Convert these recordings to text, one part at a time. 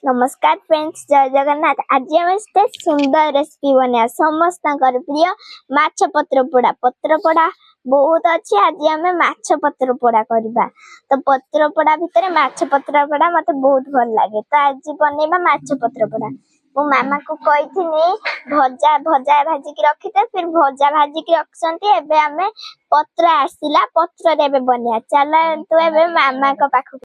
नमस्कार फ्रेंड्स, जय जगन्नाथ। आज आम सुंदर रेसिपी बना समस्त प्रिय माछ पत्र पोड़ा बहुत अच्छी। आज आम माछ पत्र पोड़ा करवा। तो पत्र पोड़ा भितर माछ पत्र पोड़ा मत बहुत भल लगे। तो आज बनवा माछ पत्र पोड़ा। मो मामा को कही भजा भजा भाजिक रखिते, फिर भजा भाजिक रखते। पत्र आसला पत्र बनिया चल तू ए मामा को पाख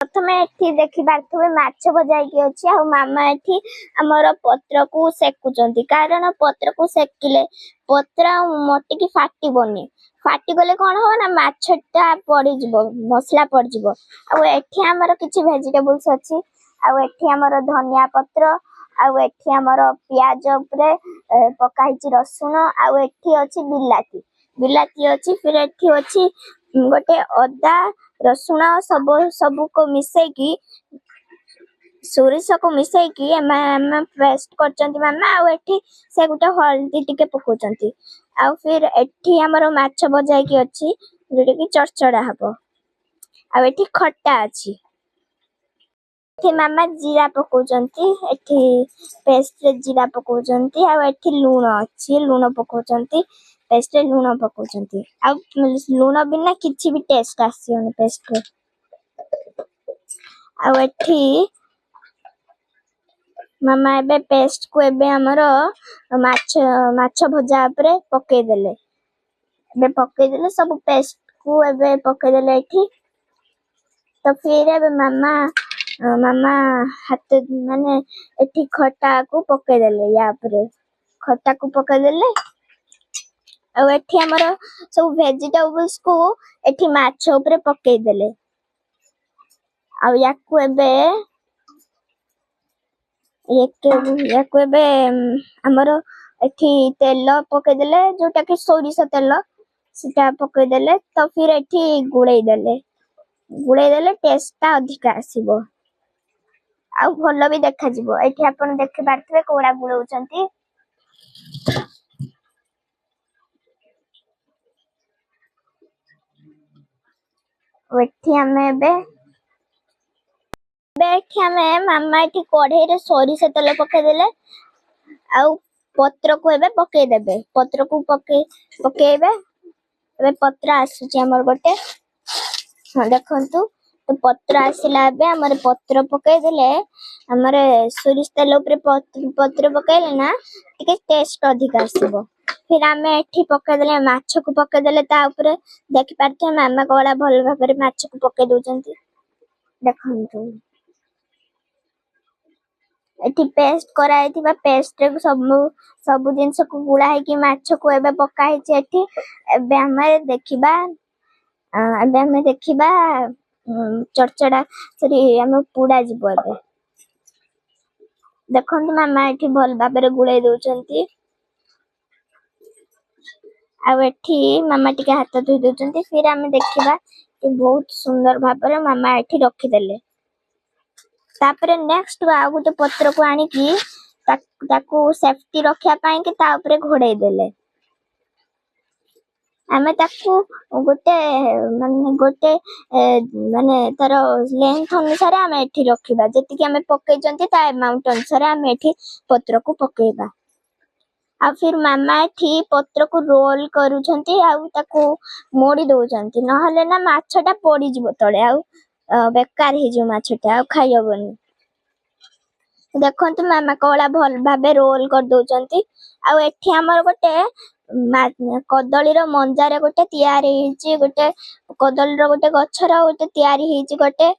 प्रथम एठी देखि पार्थुबे माछ भजाई अछि आ मामा एठी हमर पत्र को सेकुचंती। कारण पत्र को सेकिले पत्र मोटी की फाटी गले कोन हो ना माछटा पड़ी जिवो, मसला पड़ जिवो। आ एठी हमर किछि वेजिटेबल्स अछि। आ एठी हमर धनिया पत्र, आ एठी हमर प्याज ऊपर पकाइछि रसुन। आ एठी अछि बिलाती अछि। फिर एठी अछि गोटे अदा रसुण सब को मिसई की सोरिष को मिसई की पेस्ट करचंती मामा। आ एठी से गोटे हल्दी टिके पकोचंती। आ फिर एठी हमर माछ भजाई की अछि जेडी की चरचड़ा हबो। आ एठी खट्टा अछि। एठी मामा जीरा पकोचंती, एठी पेस्ट रे जीरा पकोचंती। आ एठी लूण अछि, लूण पकोचंती। पेस्ट रे लूण पकोचंती। आ लूण बिना किछि भी टेस्ट आसीओनी पेस्ट रे। आ एठी मामा एबे पेस्ट को एबे हमरो माछ भजा ऊपर पके देले। एबे पके देले सब पेस्ट को एबे पके देले एठी। तो फिर एबे मामा हाथ माने एठी खट्टा को पके देले। या ऊपर खट्टा को पके देले। आ एठी हमरो सब वेजिटेबल्स को एठी माछ ऊपर पके देले। आ याकू एबे हमरो एठी तेल पके देले, जोटा कि सोरिष तेल सीटा पके देले। तो फिर एठी गुड़े देले टेस्ट ता अधिक आसीबो। आ भलो भी देखा जिवो। एठी आपण देखि पारथबे कोडा गुळौचंती। एठी हमें मामा एठी कढ़ाई रे सोरिष तेल पके देले। आ पत्र को एबे पके देबे। पत्र को पकेबे। एबे पत्र आसुची हमर गोटे। हां देखंतु। तो पत्र आसिला एबे हमर पत्र पके देले। हमर सोरिष तेल ऊपर पत्र पकेले ना टिके टेस्ट अधिक आसीबो। फिर हमें एठी पके देले माछ को पके देले। ता ऊपर देखि पारथे मामा कोडा भल भाबरे माछ को पके दोचंती। देखंतु एठी पेस्ट कराइथिबा पेस्ट रे सब जिंस को गुळा है कि माछ को एबे पका है एठी। एबे हमें देखिबा चरचड़ा सरी हम पुडा जिवो। एबे देखंतु मामा एठी भल भाबरे गुळाई दोचंती। आ एठी मामा टिके हाथ धोई दोचंती। फिर हमें देखिबा कि बहुत सुंदर भाबरे मामा एठी रखि देले। तापरे नेक्स्ट आ गोटे पत्र को आनी की ताकू सेफ्टी रखिया पाए कि ता ऊपर घोड़ाई देले। हमें ताकू गोटे माने तार लेंथ अनुसार हमें एठी रखिबा। जेति कि हमें पके जंती ता अमाउंट अनुसार हमें एठी पत्र को पकेबा। आ फिर मामा एठी पत्र को रोल करूछंती। आ ताकू मोड़ी दोचंती। नहले ना माछटा पड़ी जिवो तळे। आ बेकार हे जो माछटा आ खाइ हबनी। देखंतु मामा कोला भल भाबे रोल कर दोचंती। आ एठी हमर गोटे कदली रो मंजारे गोटे तयारी हिची। गोटे कदली रो गोटे गछर गोटे तयारी हिची। गोटे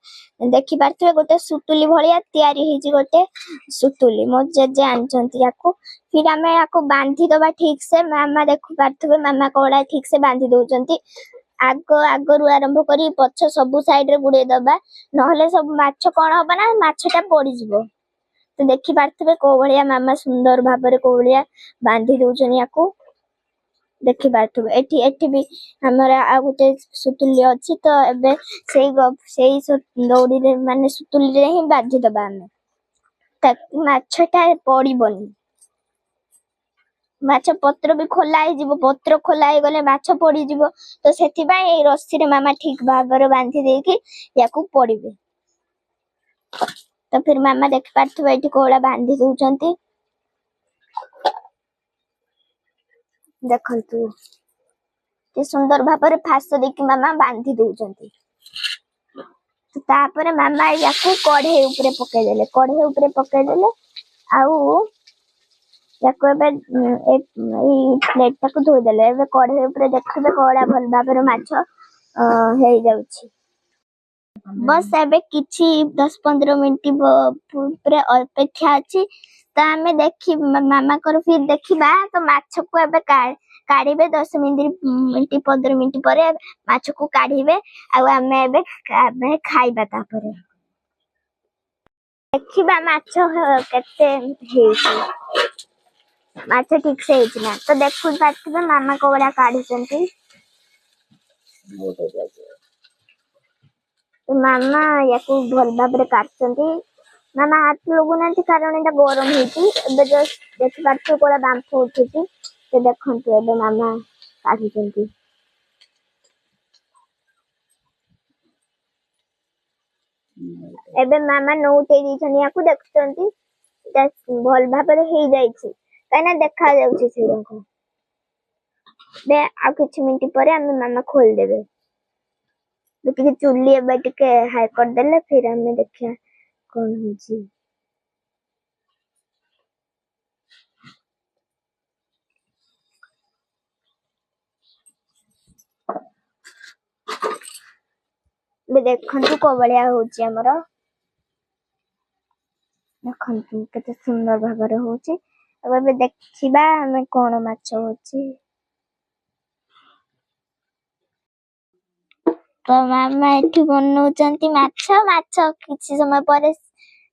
देखि पारथबे गोटे सुतुली भलिया तयारी हिची। गोटे सुतुली मो जेजे आनचंती याकू। फिर हमें याकू बांधी दबा ठीक से। मामा देखु पारथबे मामा कोला ठीक से बांधी दोचंती। आगरू आरंभ करी पछ सब साइड रे गुडे दबा। नहले सब माछ कोन होबा ना माछटा पड़ी जिवो। तो देखि पारथबे को भलिया मामा सुंदर भाबरे को भलिया बांधी दोचन याकू। देखि पारथबे एठी भी हमरा आ गोटे सुतुली अछि। तो एबे सेई दौड़ी रे माने सुतुली रे ही बांधी दबा हमें। ताकि माछटा पड़ी बनी। माछ पत्र भी खोला ही जिवो। पत्र खोला ही गले माछ पड़ी जिवो। तो सेति बाय ए रस्सी रे मामा ठीक भाबरे बांधी देकी याकू पड़ीबे। तो फिर मामा देख पार्थ्व एठी कोला बांधी दउचंती देखंतु के सुंदर भाବରେ फास देकी मामा बांधी दउचंती तो तापर मामा याको कढ़े ऊपर पके देले आउ याको एबे प्लेट टाको धोई देले एबे कढ़े ऊपर देखबे कोला भल भाବରେ माछ हेई जाउची बस एबे किछि 10-15 मिनिट पूरे अपेक्षा अछि तो आमे देखि मामा कर फिर देखिबा तो माछ को एबे काढिबे 10 मिनिट 15 मिनिट परे माछ को काढिबे आ आमे एबे खाइबा तापरे देखिबा माछ केते हेइछि माछ ठीक से हेइछि ना तो देखु पाथिबे मामा कोला काढिसंती तो मामा याको भल भाବରେ काटसंती मामा हाथ लगुनांती कारण एटा गरम हेइछि एबे जस्ट देखि पार्थ्व कोला बांफ उठिछि तो देखंतु एबे मामा काढिसंती एबे मामा नोटे दिछन याको देखसंती भल भाବରେ हेइ जाइछि काना देखा जाउछि सेरको बे आ किछ मिनिट परे हम मामा खोल देबे लेकिन चुल्ली एबे टिके हाई कर देले फिर हमें देखिया कोन होछि बे देखंतु को बलिया होछि हमर देखंतु केते सुंदर भाବରେ होछि अब देखिबा हमें कोन माछ होछि तो मामा एठी बनौचंती माछ माछ किछि समय परे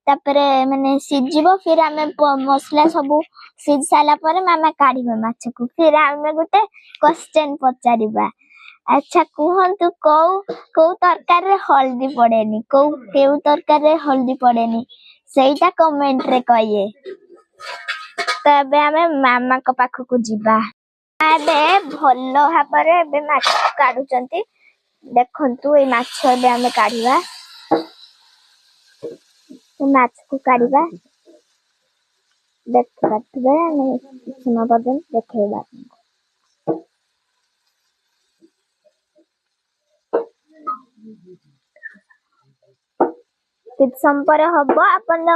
तापरे माने सिजिबो फिर हमें मसला सब सिज साला परे मामा काढिबे माछ को फिर हमें गुटे क्वेश्चन पचारिबा अच्छा कुहंतु को तरकारी रे हल्दी पड़ेनी केउ तरकारी रे हल्दी पड़ेनी सेटा कमेंट रे कहिए तबे हमें मामा को पाख को जिबा एबे भल्लो भाबरे एबे माछ काढुचंती देखंतु ए माछ एबे हमें काढिबा माछ को काढिबा देख पाथबे हमें सुना बदन देखेबा किछ संपरे हबो आपण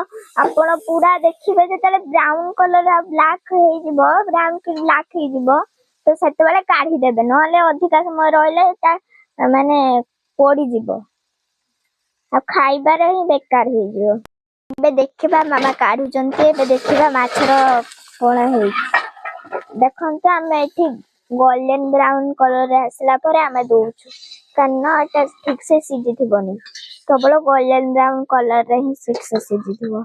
पूरा देखिबे जेतले ब्राउन कलर आ ब्लैक हेइ जिवो ब्राउन की ब्लैक हेइ जिवो तो सेते बेले काढी देबे नले अधिका समय रहले ता माने पोडी जिवो आ खाइबा रे ही बेकार हेइ जिवो बे देखिबा मामा काढु जंती बे देखिबा माछर कोना हेइ देखंतु हमें एठी गोल्डन ब्राउन कलर रे आसला परे हमें दोछु कन्ना एटा ठीक से सिझी थिबोनी केवल गोल्डन ब्राउन कलर रे ही ठीक से सिझी थिबो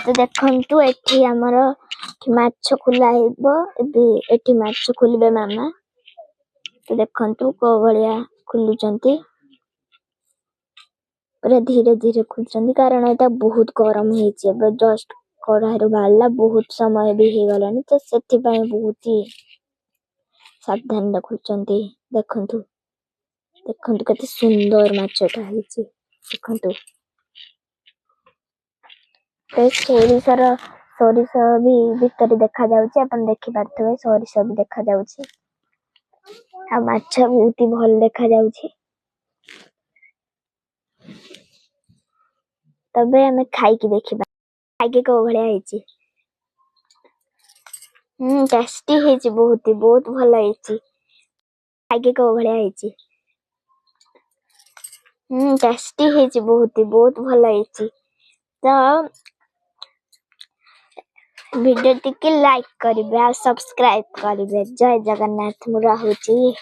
तो देखंतु एठी हमर माछ खुला हेबो एबे एठी माछ खुलबे मामा तो देखंतु को बलिया खुलु जंती पूरा धीरे धीरे खुलचंदी कारण एटा बहुत गरम हेछि एबे जस्ट कढ़ाइरो बाहरला बहुत समय भी हे गलानी तो सेति पय बहुत ही सावधान रे खुलचंदी देखंतु देखंतु कते सुंदर माछटा हेछि देखंतु ते सोरिस भी भीतर देखा जाउछि अपन देखि पारथबे सोरिस भी देखा जाउछि आ माछ बहुत ही भल देखा जाउछि तबे हमें खाई की देखिबा खाई को भलिया हेछि टेस्टी हेछि बहुत भल हेछि खाई को भलिया हेछि टेस्टी हेछि बहुत भल हेछि तो वीडियो टिके लाइक करिबे आ सब्सक्राइब करिबे जय जगन्नाथ मुरा होछि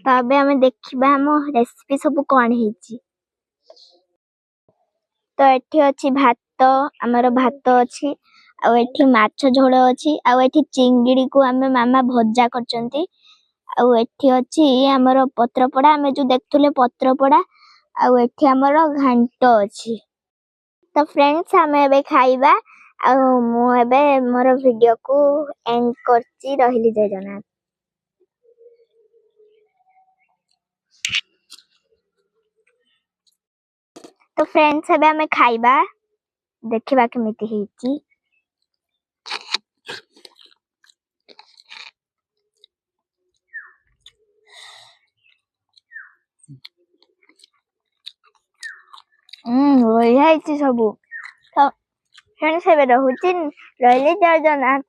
तबे हमें देखिबा हम रेसिपी सब कोन हेछि तो एठी अछि भात हमर भात अछि आ एठी माछ झोळ अछि आ एठी चिंगड़ी को हमें मामा भजा करचंती आ एठी अछि हमर पत्रपड़ा हमें जो देखथुले पत्रपड़ा आ एठी हमर घांट अछि तो फ्रेंड्स हमें एबे खाइबा आ मु एबे मोर वीडियो को एंड करची रहिली जय जगन्नाथ। तो फ्रेंड्स ଏବେ ଆମେ ଖାଇବା ଦେଖିବା କେମିତି ହେଇଛି। ବଢିଆ ହେଇଛି ସବୁ। ତ फ्रेंड्स ଏବେ ରହିଲି ଜୟ ଜଗନ୍ନାଥ।